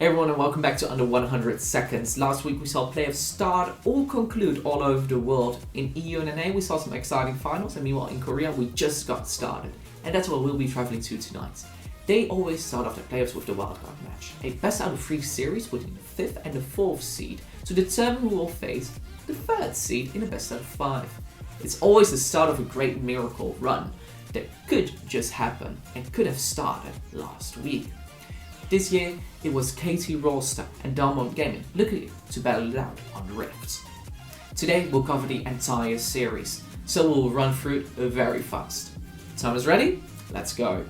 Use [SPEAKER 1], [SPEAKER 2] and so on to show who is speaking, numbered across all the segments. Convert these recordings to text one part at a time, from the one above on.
[SPEAKER 1] Hey everyone and welcome back to Under 100 Seconds. Last week we saw playoffs start or conclude all over the world. In EU and NA we saw some exciting finals, and meanwhile in Korea we just got started. And that's what we'll be traveling to tonight. They always start off the playoffs with the wildcard match, a best out of 3 series between the 5th and the 4th seed to determine who will face the 3rd seed in a best out of 5. It's always the start of a great miracle run that could just happen and could have started last week. This year, it was KT Rolster and Damwon Gaming looking to battle it out on the Rifts. Today, we'll cover the entire series, so we'll run through it very fast. Time is ready? Let's go.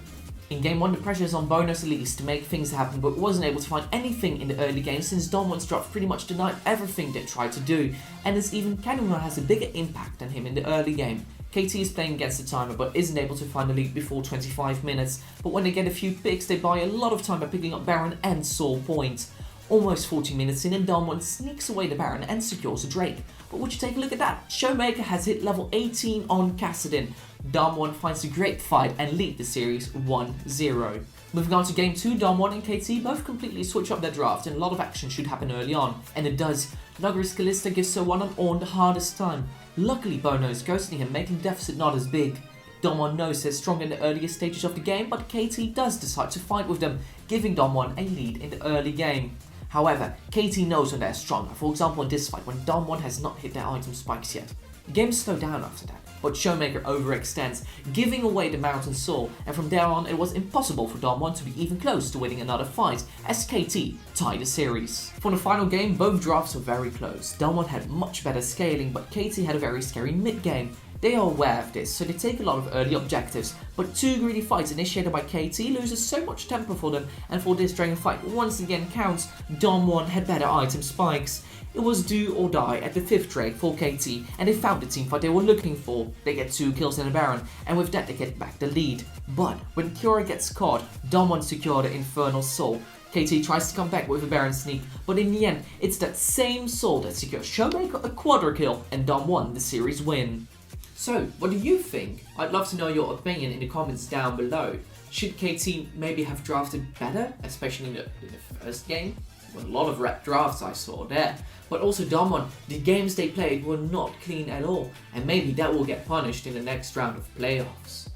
[SPEAKER 1] In Game 1, the pressure is on Bonus Elise to make things happen, but wasn't able to find anything in the early game since Damwon's drop pretty much denied everything they tried to do, and as even Damwon has a bigger impact than him in the early game. KT is playing against the timer but isn't able to find the lead before 25 minutes, but when they get a few picks they buy a lot of time by picking up Baron and Soul points. Almost 40 minutes in and Damwon sneaks away the Baron and secures a Drake. But would you take a look at that? Showmaker has hit level 18 on Kassadin. Damwon finds a great fight and lead the series 1-0. Moving on to Game 2, Damwon and KT both completely switch up their draft and a lot of action should happen early on. And it does. Nuggery's Kalista gives So one the hardest time. Luckily Bono is ghosting him, making the deficit not as big. Damwon knows they're strong in the earlier stages of the game, but KT does decide to fight with them, giving Damwon a lead in the early game. However, KT knows when they're stronger, for example in this fight when Damwon has not hit their item spikes yet. The game slows down after that, but Showmaker overextends, giving away the Mountain Soul, and from there on it was impossible for Damwon to be even close to winning another fight, as KT tied the series. For the final game, both drafts were very close. Damwon had much better scaling, but KT had a very scary mid-game. They are aware of this, so they take a lot of early objectives, but 2 greedy fights initiated by KT loses so much tempo for them, and for this Dragon fight once again counts, Damwon had better item spikes. It was do or die at the 5th Drake for KT, and they found the teamfight they were looking for. They get 2 kills and a Baron, and with that they get back the lead. But when Kiora gets caught, Damwon secured the Infernal Soul. KT tries to come back with a Baron sneak, but in the end, it's that same soul that secures Showmaker a quadra kill, and Damwon the series win. So, what do you think? I'd love to know your opinion in the comments down below. Should KT maybe have drafted better, especially in the first game? Well, a lot of rep drafts I saw there. But also Damwon, the games they played were not clean at all, and maybe that will get punished in the next round of playoffs.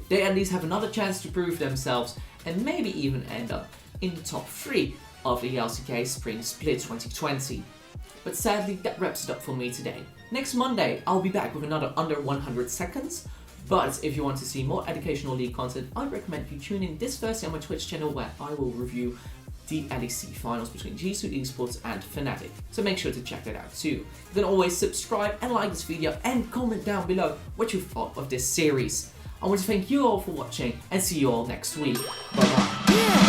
[SPEAKER 1] They at least have another chance to prove themselves, and maybe even end up in the top 3 of the LCK Spring Split 2020. But sadly, that wraps it up for me today. Next Monday, I'll be back with another Under 100 Seconds. But if you want to see more educational league content, I recommend you tune in this Thursday on my Twitch channel where I will review the LEC finals between G2 Esports and Fnatic. So make sure to check that out too. You can always subscribe and like this video and comment down below what you thought of this series. I want to thank you all for watching and see you all next week. Bye bye.